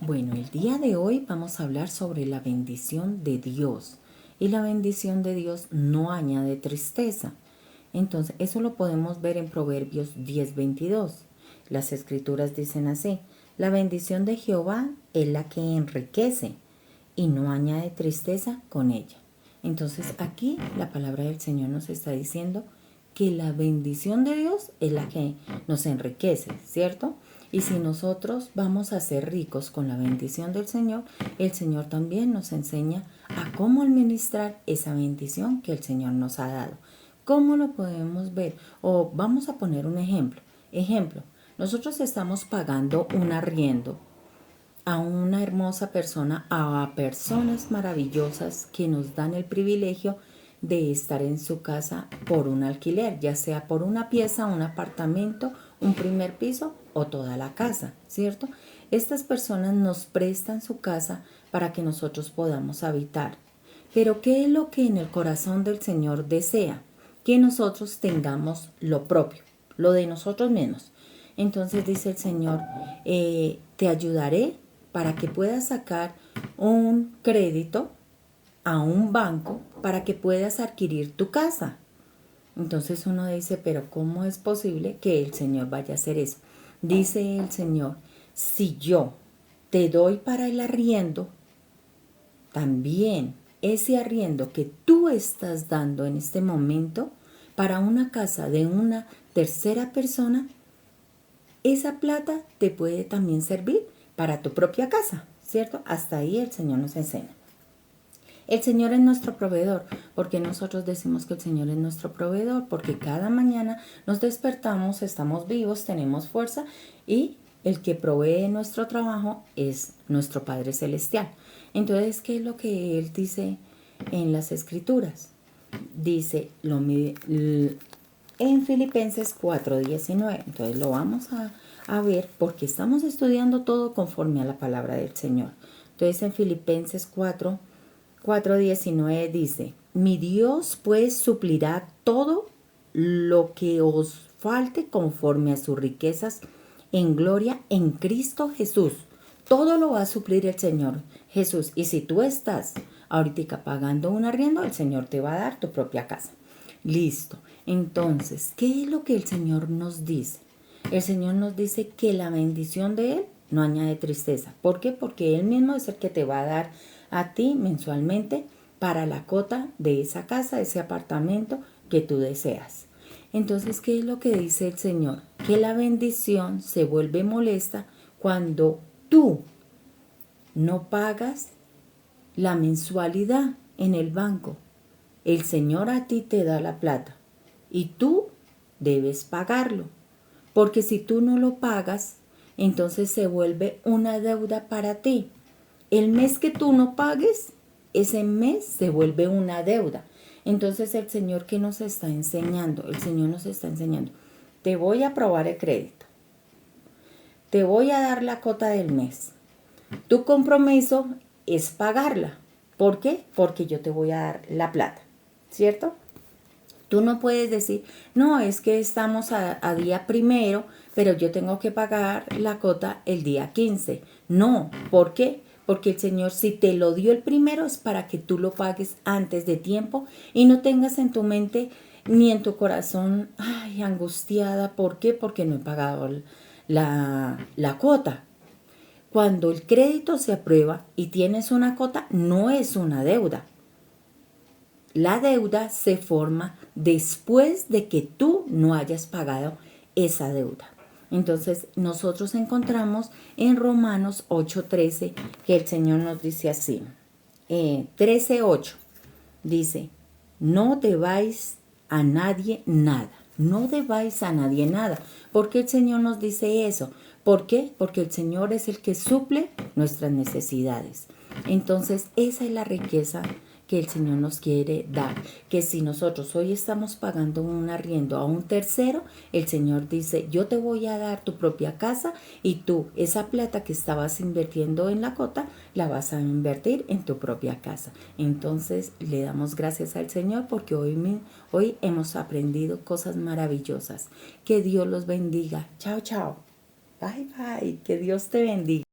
Bueno, el día de hoy vamos a hablar sobre la bendición de Dios. Y la bendición de Dios no añade tristeza. Entonces, eso lo podemos ver en Proverbios 10:22. Las escrituras dicen así: la bendición de Jehová es la que enriquece y no añade tristeza con ella. Entonces, aquí la palabra del Señor nos está diciendo que la bendición de Dios es la que nos enriquece, ¿cierto? Y si nosotros vamos a ser ricos con la bendición del Señor, el Señor también nos enseña a cómo administrar esa bendición que el Señor nos ha dado. ¿Cómo lo podemos ver? O vamos a poner un ejemplo. Ejemplo, nosotros estamos pagando un arriendo a una hermosa persona, a personas maravillosas que nos dan el privilegio de estar en su casa por un alquiler, ya sea por una pieza, un apartamento, un primer piso o toda la casa, ¿cierto? Estas personas nos prestan su casa para que nosotros podamos habitar. Pero ¿qué es lo que en el corazón del Señor desea? Que nosotros tengamos lo propio, lo de nosotros mismos. Entonces dice el Señor, te ayudaré para que puedas sacar un crédito a un banco para que puedas adquirir tu casa. Entonces uno dice, pero ¿cómo es posible que el Señor vaya a hacer eso? Dice el Señor, si yo te doy para el arriendo, también ese arriendo que tú estás dando en este momento para una casa de una tercera persona, esa plata te puede también servir para tu propia casa, ¿cierto? Hasta ahí el Señor nos enseña. El Señor es nuestro proveedor. Porque nosotros decimos que el Señor es nuestro proveedor, porque cada mañana nos despertamos, estamos vivos, tenemos fuerza y el que provee nuestro trabajo es nuestro Padre Celestial. Entonces, ¿qué es lo que Él dice en las Escrituras? Dice en Filipenses 4:19. Entonces lo vamos a ver porque estamos estudiando todo conforme a la palabra del Señor. Entonces en Filipenses 4:19 dice, mi Dios pues suplirá todo lo que os falte conforme a sus riquezas en gloria en Cristo Jesús. Todo lo va a suplir el Señor Jesús. Y si tú estás ahorita pagando un arriendo, el Señor te va a dar tu propia casa. Listo. Entonces, ¿qué es lo que el Señor nos dice? El Señor nos dice que la bendición de Él no añade tristeza. ¿Por qué? Porque Él mismo es el que te va a dar a ti mensualmente para la cuota de esa casa, de ese apartamento que tú deseas. Entonces, ¿qué es lo que dice el Señor? Que la bendición se vuelve molesta cuando tú no pagas la mensualidad en el banco. El Señor a ti te da la plata y tú debes pagarlo. Porque si tú no lo pagas, entonces se vuelve una deuda para ti. El mes que tú no pagues, ese mes se vuelve una deuda. Entonces el Señor, ¿qué nos está enseñando? El Señor nos está enseñando, te voy a aprobar el crédito, te voy a dar la cuota del mes. Tu compromiso es pagarla. ¿Por qué? Porque yo te voy a dar la plata, ¿cierto? Tú no puedes decir, no, es que estamos a día primero, pero yo tengo que pagar la cuota el día 15. No, ¿por qué? Porque el Señor, si te lo dio el primero, es para que tú lo pagues antes de tiempo y no tengas en tu mente ni en tu corazón, ay, angustiada. ¿Por qué? Porque no he pagado la cuota. Cuando el crédito se aprueba y tienes una cuota, no es una deuda. La deuda se forma después de que tú no hayas pagado esa deuda. Entonces nosotros encontramos en Romanos 8:13 que el Señor nos dice así, 13:8 dice, no debáis a nadie nada, no debáis a nadie nada. ¿Por qué el Señor nos dice eso? ¿Por qué? Porque el Señor es el que suple nuestras necesidades. Entonces esa es la riqueza que el Señor nos quiere dar, que si nosotros hoy estamos pagando un arriendo a un tercero, el Señor dice, yo te voy a dar tu propia casa y tú esa plata que estabas invirtiendo en la cuota, la vas a invertir en tu propia casa. Entonces le damos gracias al Señor porque hoy hemos aprendido cosas maravillosas. Que Dios los bendiga. Chao, chao. Bye, bye. Que Dios te bendiga.